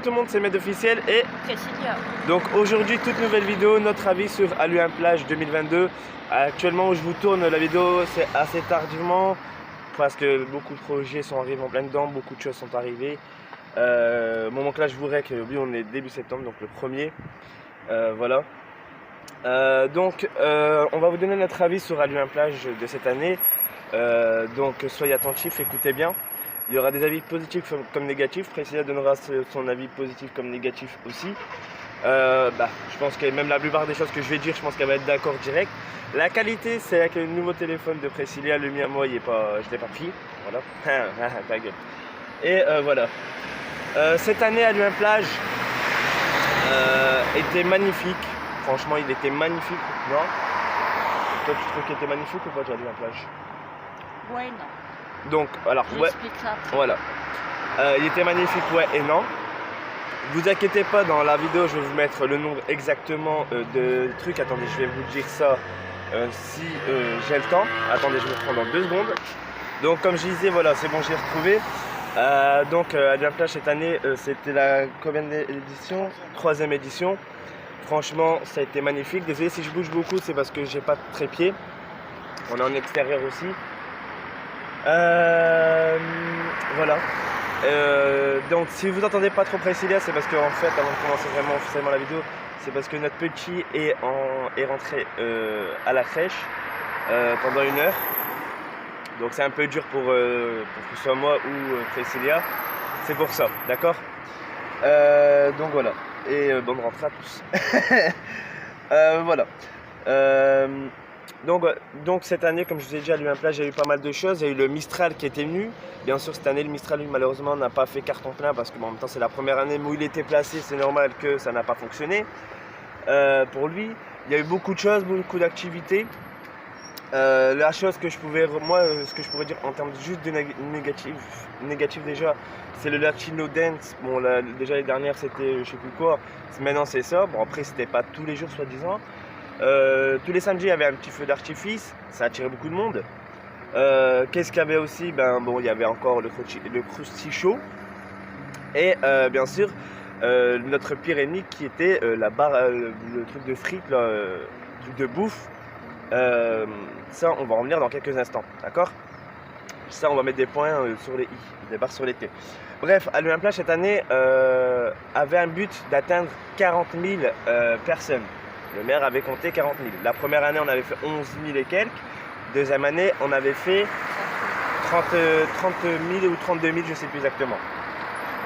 tout le monde, c'est Med officiel et Priscilla. donc aujourd'hui toute nouvelle vidéo, notre avis sur Aluin Plage 2022. Actuellement où je vous tourne la vidéo, c'est assez tardivement parce que beaucoup de projets sont arrivés en plein dedans, beaucoup de choses sont arrivées. Moment que là je vous que oui, on est début septembre, donc le premier. Voilà. Donc on va vous donner notre avis sur Aluin Plage de cette année. Donc soyez attentifs, écoutez bien. Il y aura des avis positifs comme négatifs. Priscilla donnera son avis positif comme négatif aussi. Je pense que même la plupart des choses que je vais dire, je pense qu'elle va être d'accord direct. La qualité, c'est avec le nouveau téléphone de Priscilla. Le mien, moi, je ne l'ai pas pris. Voilà. Ta gueule. Et voilà. Cette année, Aluin Plage était magnifique. Franchement, il était magnifique. Non? Toi, tu trouves qu'il était magnifique ou pas, Aluin Plage? Ouais, non. Donc, alors, ouais. Ça. Voilà. Il était magnifique, ouais et non. Vous inquiétez pas, dans la vidéo, je vais vous mettre le nombre exactement de trucs. Attendez, je vais vous dire ça si j'ai le temps. Attendez, je vais reprendre dans 2 secondes. Donc, comme je disais, voilà, c'est bon, j'ai retrouvé. Aluin Plage cette année, c'était la combien d'édition? 3e édition. Franchement, ça a été magnifique. Désolé si je bouge beaucoup, c'est parce que j'ai pas de trépied. On est en extérieur aussi. Voilà. Donc si vous entendez pas trop Priscilla, c'est parce qu'en fait, avant de commencer vraiment officiellement la vidéo, c'est parce que notre petit est rentré à la crèche pendant 1 heure. Donc c'est un peu dur pour que ce soit moi ou Priscilla. C'est pour ça, d'accord. Donc voilà. Et bonne rentrée à tous. Voilà. Donc cette année, comme je vous ai dit, à Aluin Plage, il y a eu pas mal de choses. Il y a eu le Mistral qui était venu. Bien sûr, cette année, le Mistral, lui, malheureusement, n'a pas fait carton plein parce que en même temps, c'est la première année où il était placé. C'est normal que ça n'a pas fonctionné pour lui. Il y a eu beaucoup de choses, beaucoup d'activités. La chose que je pouvais, ce que je pourrais dire en termes juste de négatif déjà, c'est le Latino Dance. Bon, déjà les dernières, c'était je sais plus quoi. Maintenant, c'est ça. Bon, après, c'était pas tous les jours, soi-disant. Tous les samedis, il y avait un petit feu d'artifice, ça attirait beaucoup de monde. Qu'est-ce qu'il y avait aussi? Il y avait encore le Krusty Show. Et bien sûr, notre pire ennemi qui était la barre, le truc de frites, le truc de bouffe. Ça, on va en revenir dans quelques instants, d'accord? Ça, on va mettre des points sur les i, des barres sur les t. Bref, Aluin Plage cette année avait un but d'atteindre 40 000 personnes. Le maire avait compté 40 000. La première année, on avait fait 11 000 et quelques. Deuxième année, on avait fait 30 000 ou 32 000, je ne sais plus exactement.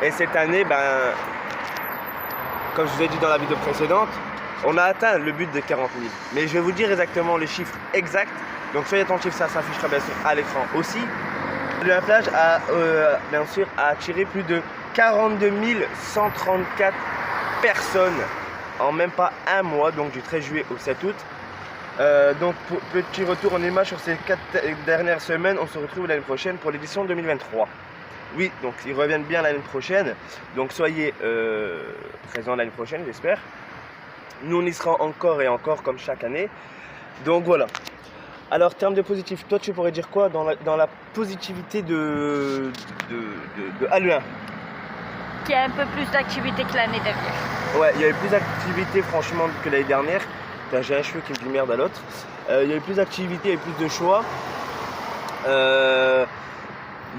Et cette année, comme je vous ai dit dans la vidéo précédente, on a atteint le but de 40 000. Mais je vais vous dire exactement les chiffres exacts. Donc soyez attentifs, ça s'affichera bien sûr à l'écran aussi. Aluin Plage a bien sûr attiré plus de 42 134 personnes en même pas un mois, donc du 13 juillet au 7 août. Donc petit retour en image sur ces 4 dernières semaines, on se retrouve l'année prochaine pour l'édition 2023. Oui, donc ils reviennent bien l'année prochaine, donc soyez présents l'année prochaine, j'espère. Nous on y sera encore et encore comme chaque année. Donc voilà. Alors, termes de positif, toi tu pourrais dire quoi dans la positivité de Aluin? Qu'il y a un peu plus d'activité que l'année dernière. Ouais, il y avait plus d'activité franchement que l'année dernière. J'ai un cheveu qui me dit merde à l'autre. Il y avait plus d'activité et plus de choix. Il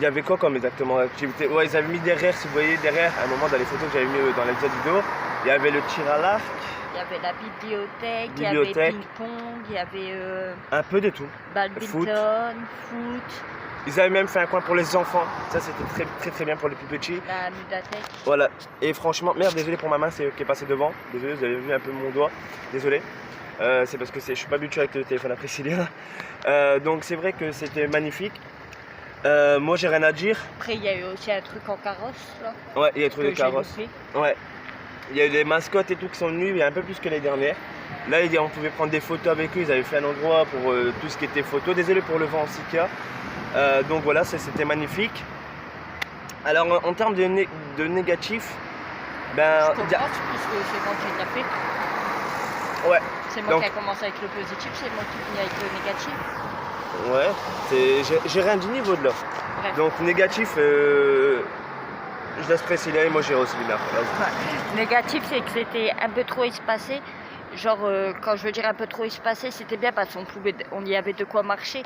y avait quoi comme exactement activité? Ouais, ils avaient mis derrière, si vous voyez derrière, à un moment dans les photos que j'avais mis dans l'épisode vidéo, il y avait le tir à l'arc. Il y avait la bibliothèque, il y avait ping-pong, il y avait un peu de tout. Badminton, foot. Ils avaient même fait un coin pour les enfants. Ça, c'était très bien pour les plus petits. La ludothèque. Voilà. Et franchement, merde, désolé pour ma main qui est passée devant. Désolé, vous avez vu un peu mon doigt. Désolé. C'est parce que je suis pas habitué avec le téléphone à Priscilla. Donc c'est vrai que c'était magnifique. Moi, j'ai rien à dire. Après, il y a eu aussi un truc en carrosse là. Ouais, il y a un truc de carrosse. Ouais. Il y a eu des mascottes et tout qui sont venus, il y a un peu plus que les dernières. Là, on pouvait prendre des photos avec eux. Ils avaient fait un endroit pour tout ce qui était photo. Désolé pour le vent aussi qu'il y a. Donc voilà, c'était magnifique. Alors en termes de négatif, je comprends, puisque c'est moi qui l'ai fait. Ouais. C'est moi qui ai commencé avec le positif, c'est moi qui finis avec le négatif. Ouais, j'ai rien du niveau de là. Bref. Donc négatif, je laisse Priscilla et moi j'irai au cinéma après. Vas-y. Ouais. Négatif, c'est que c'était un peu trop espacé. Genre, quand je veux dire un peu trop espacé, c'était bien parce qu'on y avait de quoi marcher.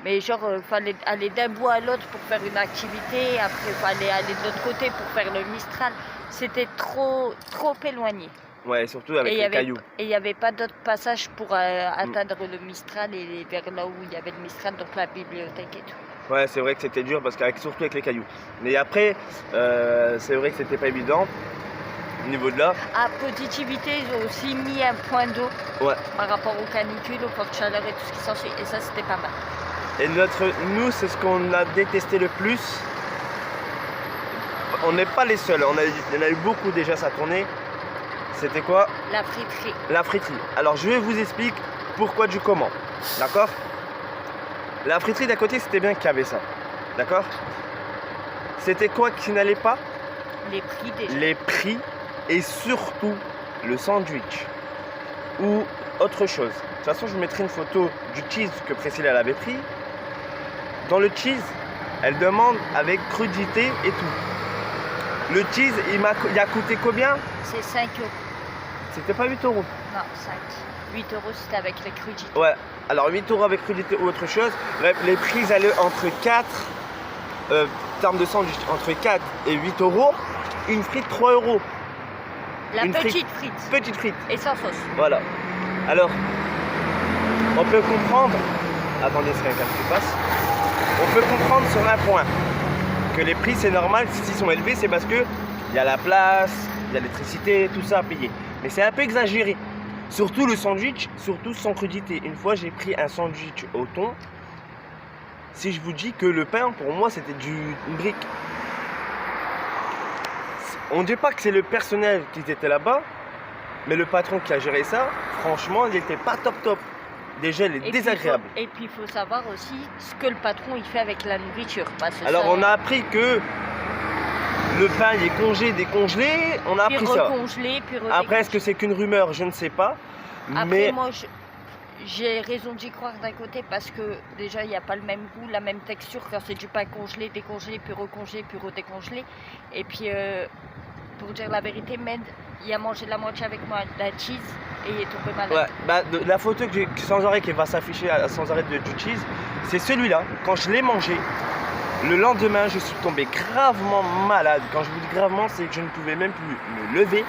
Mais genre, fallait aller d'un bout à l'autre pour faire une activité. Après, fallait aller de l'autre côté pour faire le Mistral. C'était trop éloigné. Ouais, surtout avec Et les cailloux. il n'y avait pas d'autre passage pour atteindre le Mistral et vers là où il y avait le Mistral, donc la bibliothèque et tout. Ouais, c'est vrai que c'était dur parce surtout avec les cailloux. Mais après, c'est vrai que c'était pas évident au niveau de là. À Positivité, ils ont aussi mis un point d'eau Ouais. par rapport aux canicules, aux fortes chaleurs et tout ce qui s'ensuit. Et ça, c'était pas mal. Et nous, c'est ce qu'on a détesté le plus. On n'est pas les seuls. Il y en a eu beaucoup déjà ça tournait. C'était quoi? La friterie. La friterie. Alors je vais vous expliquer pourquoi du comment. D'accord? La friterie d'à côté, c'était bien qu'il y avait ça. D'accord? C'était quoi qui n'allait pas? Les prix déjà. Les prix et surtout le sandwich. Ou autre chose. De toute façon, je vous mettrai une photo du cheese que Priscilla elle avait pris. Dans le cheese, elle demande avec crudité et tout. Le cheese, il a coûté combien? C'est 5 euros. C'était pas 8 euros. Non, 5. 8 euros, c'était avec les crudités. Ouais, alors 8 euros avec crudité ou autre chose. Bref, les prix allaient entre 4, termes de sandwich, entre 4 et 8 euros. Une frite, 3 euros. La Une petite frite. Petite frite. Et sans sauce. Voilà. Alors, on peut comprendre. Attendez, c'est quelqu'un qui passe. On peut comprendre sur un point que les prix, c'est normal. S'ils sont élevés, c'est parce que il y a la place, il y a l'électricité, tout ça à payer. Mais c'est un peu exagéré. Surtout le sandwich, surtout sans crudité. Une fois, j'ai pris un sandwich au thon. Si je vous dis que le pain, pour moi, c'était une brique. On ne dit pas que c'est le personnel qui était là-bas, mais le patron qui a géré ça, franchement, il n'était pas top. Déjà, il est désagréable. Et puis, il faut savoir aussi ce que le patron il fait avec la nourriture. Parce que Alors, ça, on a appris que le pain, il est congelé, décongelé. On a puis appris ça. recongelé, puis Après, est-ce que c'est qu'une rumeur? Je ne sais pas. Après, Mais moi, j'ai raison d'y croire d'un côté parce que déjà, il n'y a pas le même goût, la même texture quand c'est du pain congelé, décongelé, puis recongelé, puis redécongelé. Et puis, pour dire la vérité, Med, il a mangé la moitié avec moi de la cheese et il est tombé malade. ouais, bah, la photo que j'ai sans arrêt qui va s'afficher sans arrêt du cheese, c'est celui-là. Quand je l'ai mangé, le lendemain, je suis tombé gravement malade. Quand je vous dis gravement, c'est que je ne pouvais même plus me lever.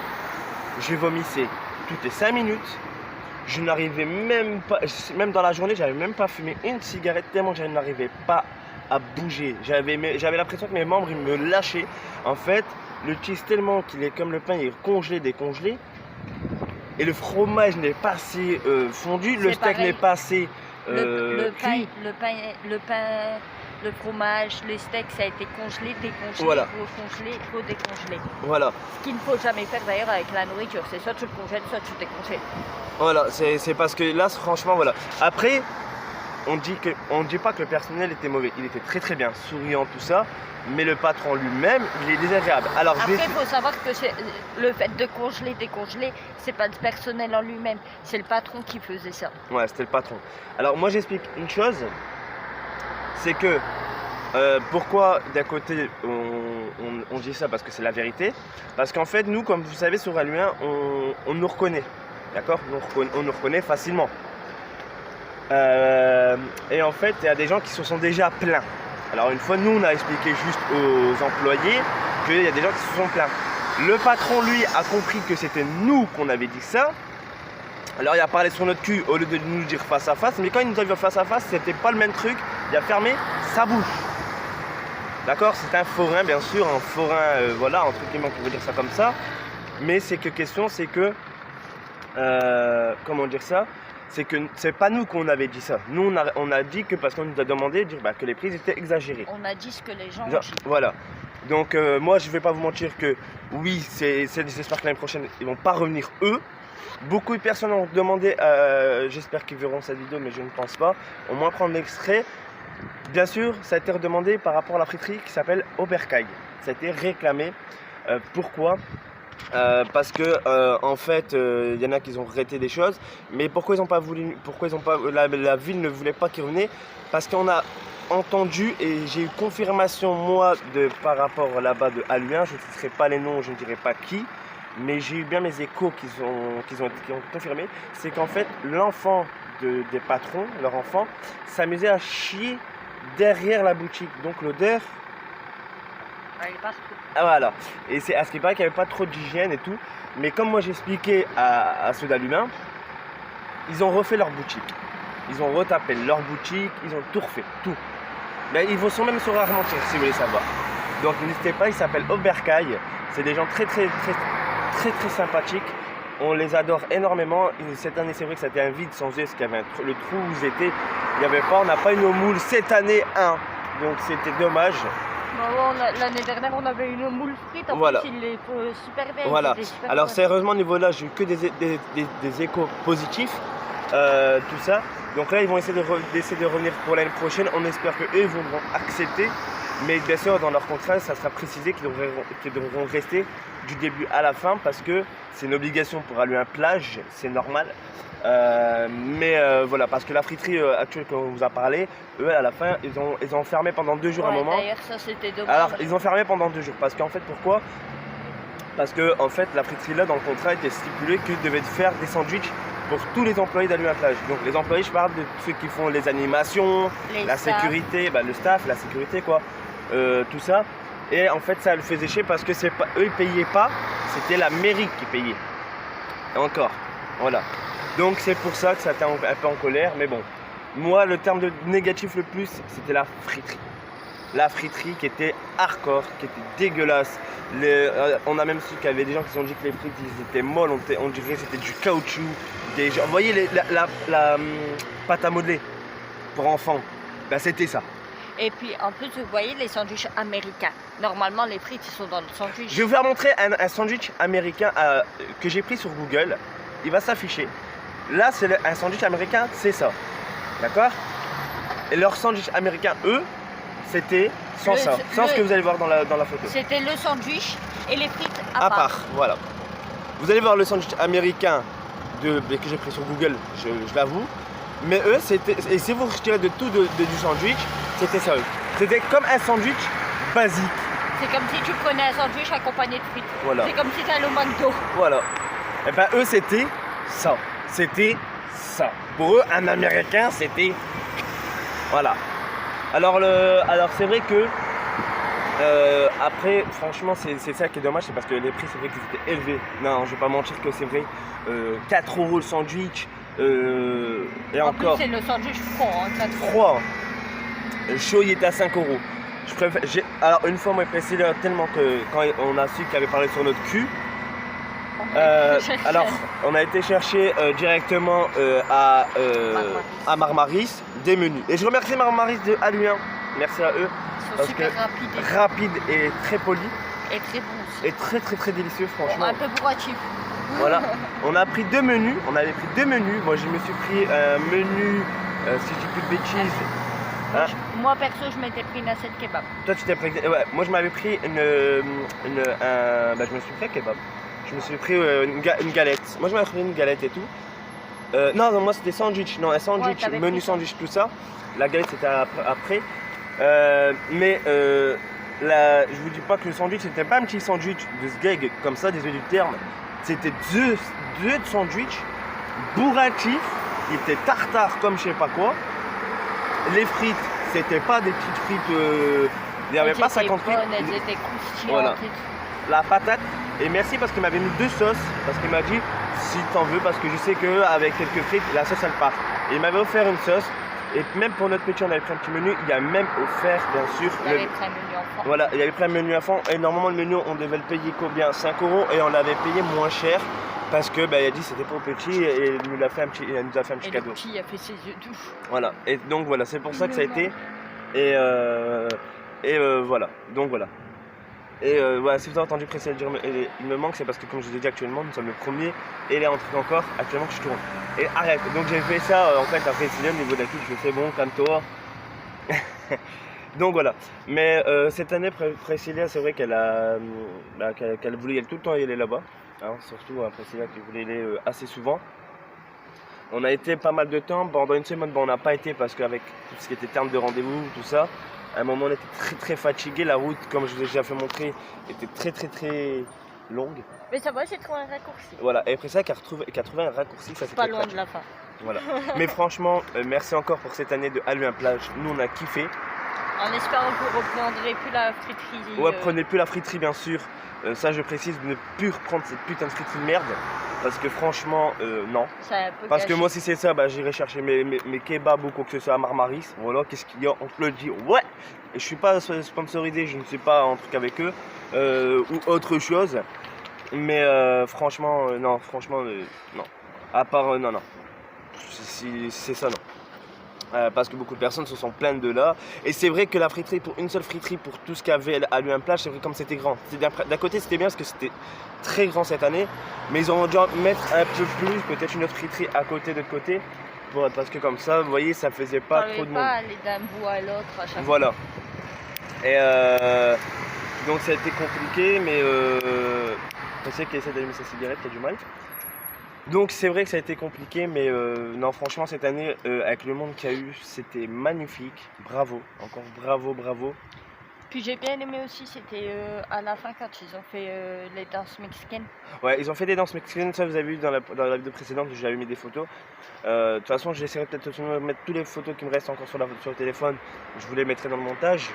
Je vomissais toutes les 5 minutes. Je n'arrivais même pas, même dans la journée, j'avais même pas fumé une cigarette tellement je n'arrivais pas à bouger. J'avais l'impression que mes membres ils me lâchaient. En fait, le cheese tellement qu'il est comme le pain, il est congelé, décongelé. Et le fromage n'est pas assez fondu, le steak n'est pas assez cuit. Le fromage, les steaks, ça a été congelé, décongelé, Voilà. recongelé, redécongelé. Voilà. Ce qu'il ne faut jamais faire d'ailleurs avec la nourriture, c'est soit tu le congèles, soit tu le décongèles. Voilà, c'est parce que là, franchement, voilà. Après, on dit pas que le personnel était mauvais. Il était très bien, souriant, tout ça. Mais le patron lui-même, il est désagréable. Alors, Après, il faut savoir que le fait de congeler, décongeler, c'est pas le personnel en lui-même, c'est le patron qui faisait ça. Ouais, c'était le patron. Alors, moi, j'explique une chose. C'est que, pourquoi d'un côté, on dit ça parce que c'est la vérité. Parce qu'en fait, nous, comme vous savez, sur Aluin, on nous reconnaît. D'accord? On nous reconnaît facilement. Et en fait, il y a des gens qui se sont déjà plaints. Alors une fois, nous, on a expliqué juste aux employés qu'il y a des gens qui se sont plaints. Le patron, lui, a compris que c'était nous qu'on avait dit ça. Alors il a parlé sur notre cul au lieu de nous le dire face à face. Mais quand il nous a vu face à face, c'était pas le même truc. Il a fermé sa bouche. D'accord? C'est un forain, bien sûr. Un forain, voilà, entre guillemets, on peut dire ça comme ça. Mais c'est que question, c'est que... comment dire ça? C'est que c'est pas nous qu'on avait dit ça. Nous, on a dit que parce qu'on nous a demandé de dire que les prix étaient exagérés. On a dit ce que les gens ont dit. Voilà. Donc moi, je vais pas vous mentir que oui, j'espère que l'année prochaine, ils vont pas revenir eux. Beaucoup de personnes ont demandé, j'espère qu'ils verront cette vidéo, mais je ne pense pas. Au moins prendre l'extrait. Bien sûr, ça a été redemandé par rapport à la friterie qui s'appelle Oberkai. Ça a été réclamé. Pourquoi? Parce que en fait, y en a qui ont regretté des choses, mais pourquoi ils n'ont pas voulu, la ville ne voulait pas qu'ils revenaient? Parce qu'on a entendu et j'ai eu confirmation moi par rapport là-bas de Aluin, je ne citerai pas les noms, je ne dirai pas qui, mais j'ai eu bien mes échos qui ont confirmé, c'est qu'en fait l'enfant des patrons, leur enfant, s'amusait à chier derrière la boutique, donc l'odeur. Elle est partout. Ah voilà, et c'est à ce qui paraît qu'il n'y avait pas trop d'hygiène et tout, mais comme moi j'expliquais à ceux d'Alumin, ils ont refait leur boutique. Ils ont retapé leur boutique, ils ont tout refait, tout. Mais ils vont même se rarementir si vous voulez savoir. Donc n'hésitez pas, ils s'appellent Oberkaï. C'est des gens très sympathiques. On les adore énormément. Et cette année, c'est vrai que c'était un vide sans eux, parce qu'il y avait le trou où ils étaient. Il n'y avait pas, on n'a pas une eau moule cette année 1. Donc c'était dommage. L'année dernière, on avait une moule frite. En voilà. plus, il est super bien. Voilà. Alors sérieusement, au niveau là, j'ai eu que des échos positifs. Tout ça. Donc là, ils vont essayer de revenir pour l'année prochaine. On espère qu'eux vont accepter. Mais bien sûr, dans leur contrat, ça sera précisé qu'ils devront rester du début à la fin parce que c'est une obligation pour aller à un plage, c'est normal. Voilà, parce que la friterie actuelle qu'on vous a parlé, eux, à la fin, ils ont fermé pendant 2 jours à un moment. D'ailleurs, ça, c'était dommage. Alors, ils ont fermé pendant 2 jours. Parce qu'en fait, pourquoi ? Parce que, en fait, la friterie là, dans le contrat, était stipulé qu'ils devaient faire des sandwichs pour tous les employés d'Aluin Plage. Donc les employés, je parle de ceux qui font les animations, la sécurité, le staff, la sécurité quoi, tout ça. Et en fait ça le faisait chier parce que c'est pas eux ils payaient pas, c'était la mairie qui payait. Et encore, voilà. Donc c'est pour ça que ça était un peu en colère, mais bon. Moi le terme de négatif le plus, c'était la friterie. La friterie qui était hardcore, qui était dégueulasse. On a même su qu'il y avait des gens qui ont dit que les frites ils étaient molles, on dirait que c'était du caoutchouc. Vous voyez la pâte à modeler pour enfants, ben, c'était ça. Et puis en plus vous voyez les sandwichs américains. Normalement les frites ils sont dans le sandwich. Je vais vous faire montrer un sandwich américain que j'ai pris sur Google. Il va s'afficher. Là c'est un sandwich américain, c'est ça. D'accord? Et leur sandwich américain, eux, c'était sans ça. Sans ce que vous allez voir dans la photo. C'était le sandwich et les frites à part. Voilà. Vous allez voir le sandwich américain que j'ai pris sur Google, je l'avoue. Mais eux, c'était. Et si vous retirez de tout du sandwich, c'était ça eux. C'était comme un sandwich basique. C'est comme si tu prenais un sandwich accompagné de frites. Voilà. C'est comme si tu allais au McDo. Voilà. Et ben eux, c'était ça. C'était ça. Pour eux, un américain, c'était. Voilà. Alors c'est vrai que. Après, franchement, c'est ça qui est dommage, c'est parce que les prix, c'est vrai qu'ils étaient élevés. Non, je vais pas mentir que c'est vrai. 4 € le sandwich. Et en encore. Plus, c'est le sandwich froid. Hein, froid. Chaud, il était à 5 €. Alors, une fois, moi, précisé tellement que quand on a su qu'il avait parlé sur notre cul. Alors, on a été chercher directement à Marmaris des menus. Et je remercie Marmaris de Aluin. Merci à eux. Ils sont super rapides et très polis. Et très bons aussi. Et très délicieux, franchement. Un peu bourratif. Voilà. On a pris 2 menus. On avait pris 2 menus. Moi, je me suis pris un menu, si je dis plus de bêtises. Hein? Moi, perso, je m'étais pris une assiette kebab. Toi, tu t'es pris. Ouais, moi, je m'avais pris je me suis pris un kebab. Je me suis pris une galette. Moi, je m'avais pris une galette et tout. Non, moi, c'était sandwich. Non, un sandwich, menu sandwich, tout ça. La galette, c'était après. Je vous dis pas que le sandwich c'était pas un petit sandwich de sgeg comme ça, désolé du terme, c'était deux sandwichs bourratifs, qui étaient tartare comme je sais pas quoi. Les frites, c'était pas des petites frites, il n'y avait pas 50 frites. Elles étaient croustillantes. Voilà. La patate, et merci parce qu'il m'avait mis 2 sauces, parce qu'il m'a dit si t'en veux, parce que je sais qu'avec quelques frites, la sauce elle part. Et il m'avait offert une sauce. Et même pour notre petit, on avait pris un petit menu. Il a même offert, bien sûr. Il avait pris un menu enfant. Voilà, il avait pris un menu enfant. Et normalement, le menu, on devait le payer combien? 5 €. Et on l'avait payé moins cher. Parce que, il a dit c'était pour le petit. Et il nous a fait un petit cadeau. Le petit a fait ses yeux doux. Voilà. Et donc, voilà, c'est pour ça que ça a été. Voilà. Donc, voilà. Et voilà, si vous avez entendu Priscilla dire il me manque, c'est parce que comme je vous ai dit actuellement, nous sommes le premier et il est en truc encore actuellement que je tourne. Et arrête, donc j'ai fait ça en fait à Priscilla au niveau de la coupe, je fais bon, calme-toi. Donc voilà. Mais cette année, Priscilla, c'est vrai qu'elle voulait y aller tout le temps y aller là-bas. Hein, surtout Priscilla qui voulait y aller assez souvent. On a été pas mal de temps. Pendant une semaine, on n'a pas été parce qu'avec tout ce qui était terme de rendez-vous, tout ça, à un moment, on était très très fatigué. La route, comme je vous ai déjà fait montrer, était très très très longue. Mais ça va, j'ai trouvé un raccourci. Voilà, et après ça, qu'à trouvé un raccourci, ça c'était Pas loin pratique. de la fin. Voilà. Mais franchement, merci encore pour cette année de Alluin Plage. Nous, on a kiffé. En espérant que vous ne reprendrez plus la friterie. Ouais, prenez plus la friterie, bien sûr. Ça, je précise, de ne plus reprendre cette putain de friterie de merde. Parce que franchement, non. C'est un peu Parce que gâché. moi, si c'est ça, bah, j'irai chercher mes kebabs ou quoi que ce soit à Marmaris. Voilà, qu'est-ce qu'il y a? On te le dit, ouais. Et je suis pas sponsorisé, je ne suis pas en truc avec eux ou autre chose. Mais franchement, non, franchement, non. À part, non, non. Si c'est ça, non. Parce que beaucoup de personnes se sont plaintes de là. Et c'est vrai que la friterie, pour une seule friterie, pour tout ce qu'il y avait à Alluin Plage, c'est vrai comme c'était grand. D'un côté, c'était bien parce que c'était très grand cette année. Mais ils ont dû en mettre un peu plus, peut-être une autre friterie à côté de l'autre côté. Bon, parce que comme ça, vous voyez, ça faisait pas trop de monde. pas aller d'un bout à l'autre à chaque fois. Voilà. Et donc ça a été compliqué, mais je sais qu'il essaie d'allumer sa cigarette, qui a du mal. Donc c'est vrai que ça a été compliqué, mais non, franchement, cette année, avec le monde qu'il y a eu, c'était magnifique. Bravo, encore bravo, bravo. Puis j'ai bien aimé aussi, c'était à la fin quand ils ont fait les danses mexicaines. Ouais, ils ont fait des danses mexicaines, ça vous avez vu dans la vidéo précédente, j'avais mis des photos. De toute façon, j'essaierai peut-être de mettre toutes les photos qui me restent encore sur le téléphone. Je vous les mettrai dans le montage.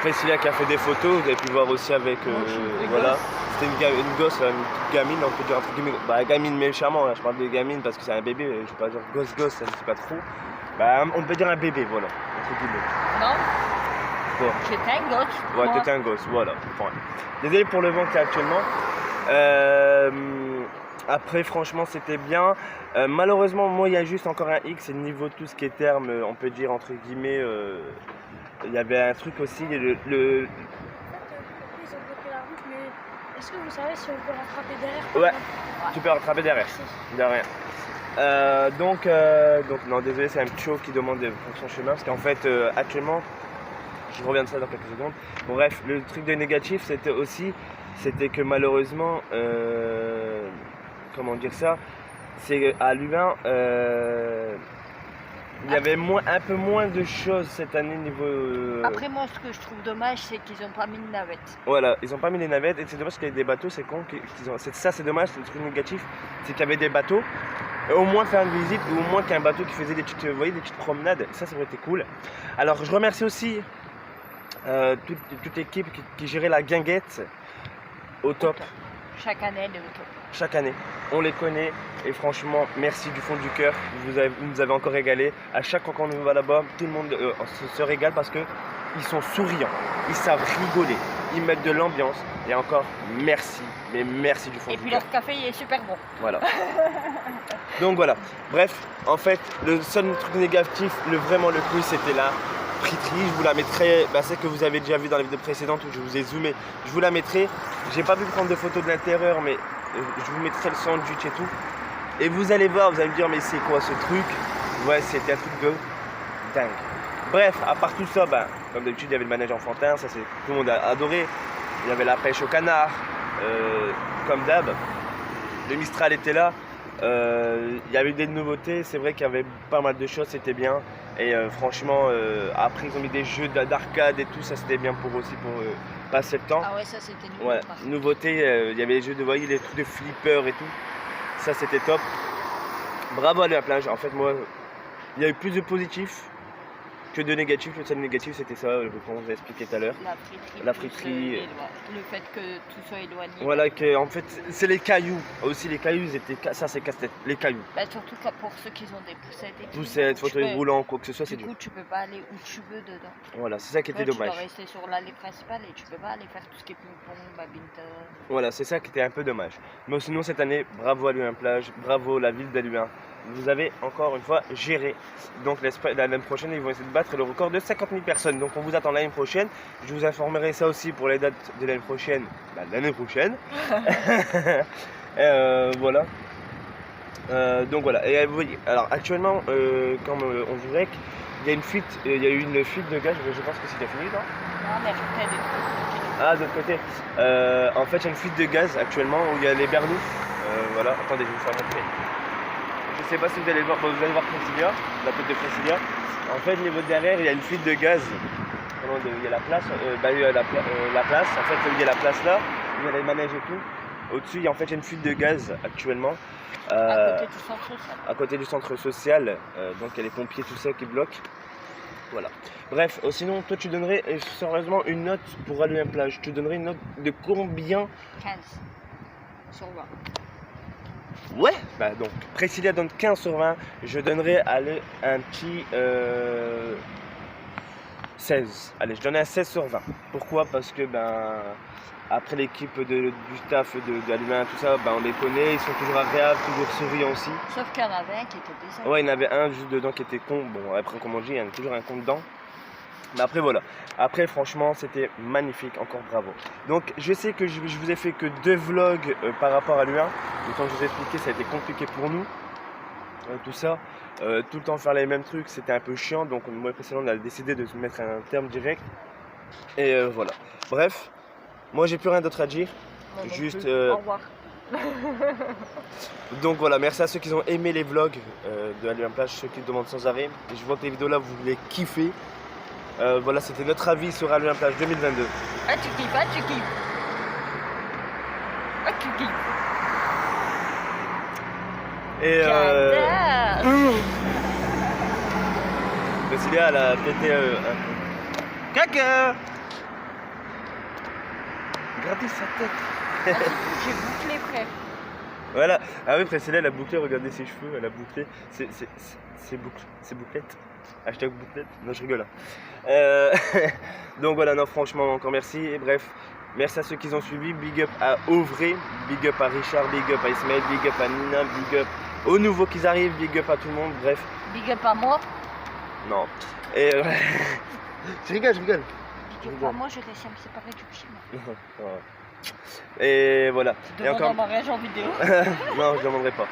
Priscilla qui a fait des photos, vous avez pu voir aussi avec. Voilà. C'était une gosse, une petite gamine, on peut dire entre guillemets. Bah, gamine méchamment, là, je parle de gamine parce que c'est un bébé, je ne vais pas dire gosse, ça ne sais pas trop. Bah, on peut dire un bébé, voilà, entre guillemets. Non, Bon. j'étais un gosse. Ouais, moi. t'étais un gosse, voilà. Enfin, désolé pour le vent qu'il y a actuellement. Après, franchement, c'était bien. Malheureusement, moi, il y a juste encore un X, c'est le niveau de tout ce qui est terme, on peut dire entre guillemets. Il y avait un truc aussi, En fait, ils ont bloqué la route, mais est-ce que vous savez si on peut rattraper derrière? Ouais, tu peux rattraper derrière, Merci. de rien. Donc, non, désolé, c'est un petit chauve qui demande pour son chemin, parce qu'en fait, actuellement, je reviens de ça dans quelques secondes. Bon, bref, le truc de négatif, c'était que malheureusement, comment dire ça, c'est à Lubin, il y avait un peu moins de choses cette année niveau. Après, moi, ce que je trouve dommage, c'est qu'ils n'ont pas mis de navette. Voilà, ils ont pas mis les navettes et c'est dommage qu'il y ait des bateaux, c'est con. Ça, c'est dommage, c'est le truc négatif, c'est qu'il y avait des bateaux. Et au moins faire une visite ou au moins qu'un bateau qui faisait des petites, vous voyez, des petites promenades, ça aurait été cool. Alors, je remercie aussi toute l'équipe qui gérait la guinguette au top. Chaque année, elle est au top. Chaque année. On les connaît et franchement, merci du fond du cœur. Vous nous avez encore régalé. À chaque fois qu'on va là-bas, tout le monde se régale parce que ils sont souriants, ils savent rigoler, ils mettent de l'ambiance. Et encore, merci, mais merci du fond Et du puis cœur. leur café, il est super bon. Voilà. Donc voilà. Bref, en fait, le seul truc négatif, vraiment le plus, c'était la friterie. Je vous la mettrai, celle que vous avez déjà vue dans la vidéo précédente où je vous ai zoomé. Je vous la mettrai. J'ai pas pu prendre de photos de l'intérieur, mais je vous mettrai le sandwich et tout. Et vous allez voir, vous allez me dire, mais c'est quoi ce truc? Ouais, c'était un truc de dingue. Bref, à part tout ça, comme d'habitude, il y avait le manège enfantin, ça c'est tout le monde a adoré. Il y avait la pêche au canard, comme d'hab. Le Mistral était là. Il y avait des nouveautés, c'est vrai qu'il y avait pas mal de choses, c'était bien. Et franchement, après ils ont mis des jeux d'arcade et tout, ça c'était bien pour passer le temps. Ah ouais, ça c'était nouveau. Ouais, par contre. nouveauté, il y avait les jeux de, vous voyez, les trucs de flipper et tout. Ça c'était top. Bravo à la plage. En fait, moi, il y a eu plus de positifs que de négatifs. Le seul négatif c'était ça, comme on vous a expliqué tout à l'heure. La friterie. La friterie. Le fait que tout soit éloigné. Voilà, que en fait, c'est les cailloux. Aussi, les cailloux, ça c'est casse-tête. Les cailloux. Surtout que pour ceux qui ont des poussettes et tout. Poussettes, tu fauteuil peux- roulant, quoi que ce soit, c'est Du dur. coup, tu peux pas aller où tu veux dedans. Voilà, c'est ça qui était Toi, tu dommage. dois rester sur l'allée principale et tu peux pas aller faire tout ce qui est ping-pong, badminton. Voilà, c'est ça qui était un peu dommage. Mais sinon, cette année, bravo à Alluin Plage, bravo la ville d'Alluin. Vous avez encore une fois géré. Donc l'année prochaine, ils vont essayer de battre le record de 50 000 personnes. Donc on vous attend l'année prochaine. Je vous informerai ça aussi pour les dates de l'année prochaine. L'année prochaine. Voilà. Donc voilà. Et vous voyez, alors actuellement, comme on dirait qu'il y a une fuite, il y a eu une fuite de gaz. Je pense que c'était fini, non? Non, mais après, des trucs. Ah, de l'autre côté. En fait, il y a une fuite de gaz actuellement où il y a les berlous Voilà, attendez, je vais vous faire montrer. Je sais pas si vous allez voir, bon, vous allez voir Priscilla, la tête de Priscilla. En fait, au niveau de derrière, il y a une fuite de gaz. Il y a la place, il y a la place, en fait, il y a la place là, il y a les manèges et tout. Au-dessus, il y a en fait une fuite de gaz actuellement. À côté du centre social. À côté du centre social, donc il y a les pompiers, tout ça qui bloquent. Voilà. Bref, sinon, toi, tu donnerais sérieusement une note pour aller à la plage. Tu donnerais une note de combien? 15 sur 20. Ouais, bah donc Priscilla donne 15 sur 20, je donnerais allez, un petit 16. Allez, je donnerais un 16 sur 20. Pourquoi? Parce que ben après l'équipe du staff d'Alumin, tout ça, ben, on les connaît, ils sont toujours agréables, toujours souriants aussi. Sauf qu'il y en avait un qui était décédé. Ouais, il y en avait un juste dedans qui était con. Bon, après comme on dit, il y en a toujours un con dedans. Mais après voilà, après franchement c'était magnifique, encore bravo. Donc je sais que je vous ai fait que 2 vlogs par rapport à l'U1. Et comme je vous ai expliqué, ça a été compliqué pour nous, tout ça. Tout le temps faire les mêmes trucs, c'était un peu chiant. Donc le mois précédent on a décidé de se mettre un terme direct. Et voilà, bref, moi j'ai plus rien d'autre à dire. Moi non Juste plus. Au revoir. donc voilà, merci à ceux qui ont aimé les vlogs de Alumin Plage, ceux qui demandent sans arrêt. Et je vois que les vidéos là vous les kiffez. Voilà, c'était notre avis sur Alumin Plage 2022. Ah, tu kiffes, ah, tu kiffes. Ah, tu kiffes. Et J'adore. Priscilla, elle a pété un peu. Caca. Regardez sa tête. Ah, j'ai bouclé, frère. Voilà. Ah oui, Priscilla, elle a bouclé, regardez ses cheveux, elle a bouclé. C'est bouclette. Hashtag bouclette. Non, je rigole. Donc voilà, non, franchement, encore merci. Et bref, merci à ceux qui ont suivi. Big up à Auvray, big up à Richard, big up à Ismaël, big up à Nina, big up aux nouveaux qui arrivent, big up à tout le monde. Bref, Big up à moi. non. Et je rigole. Big up à moi, j'ai réussi à me séparer du chien. Et voilà. Et Demande encore. un mariage en vidéo. Non, je ne demanderai pas.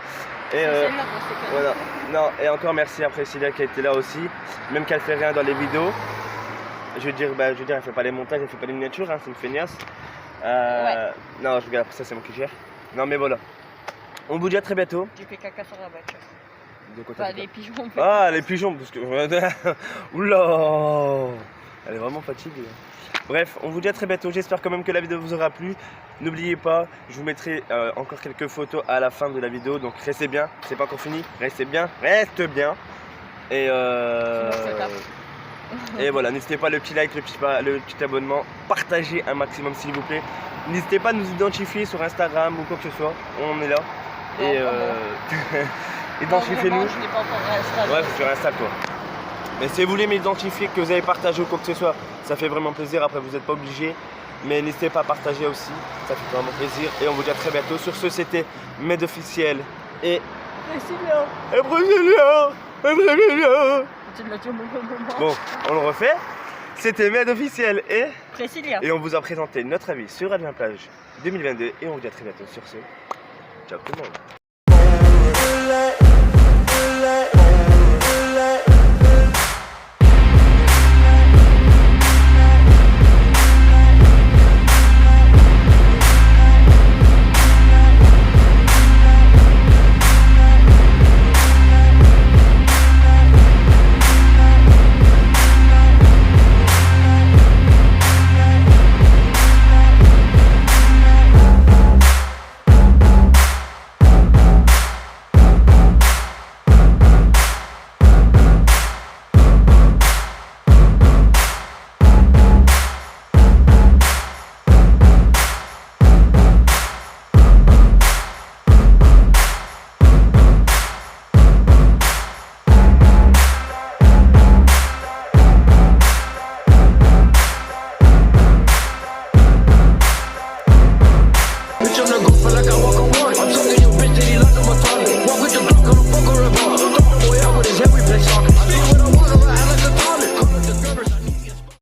Et C'est celle-là, moi, c'est voilà. Non, et encore merci à Priscilla qui a été là aussi, même qu'elle fait rien dans les vidéos. Je veux dire, elle fait pas les montages, elle fait pas les miniatures, hein, c'est une feignasse. Ouais. Non, je regarde, après ça c'est moi qui gère. Non mais voilà. On vous dit à très bientôt. J'ai fait caca sur la voiture. De quoi Enfin, t'as fait les pigeons. Ah, les pigeons, parce que... Oula, elle est vraiment fatiguée. Bref, on vous dit à très bientôt. J'espère quand même que la vidéo vous aura plu. N'oubliez pas, je vous mettrai encore quelques photos à la fin de la vidéo. Donc restez bien, c'est pas encore fini. Restez bien, reste bien. Et et voilà, n'hésitez pas le petit like, le petit abonnement. Partagez un maximum s'il vous plaît. N'hésitez pas à nous identifier sur Instagram ou quoi que ce soit. On est là. Et identifiez-nous. Je n'ai pas encore Insta. Ouais, sur Insta toi. Mais si vous voulez m'identifier, que vous avez partagé ou quoi que ce soit, ça fait vraiment plaisir. Après, vous n'êtes pas obligé. Mais n'hésitez pas à partager aussi. Ça fait vraiment plaisir. Et on vous dit à très bientôt. Sur ce, c'était Med officiel. Et Priscilla. Et Priscilla. Et Priscilla. Tu l'as dit au mauvais moment. Bon, on le refait. C'était Med officiel. Priscilla. Et on vous a présenté notre avis sur Alumin Plage 2022. Et on vous dit à très bientôt sur ce. Ciao tout le monde.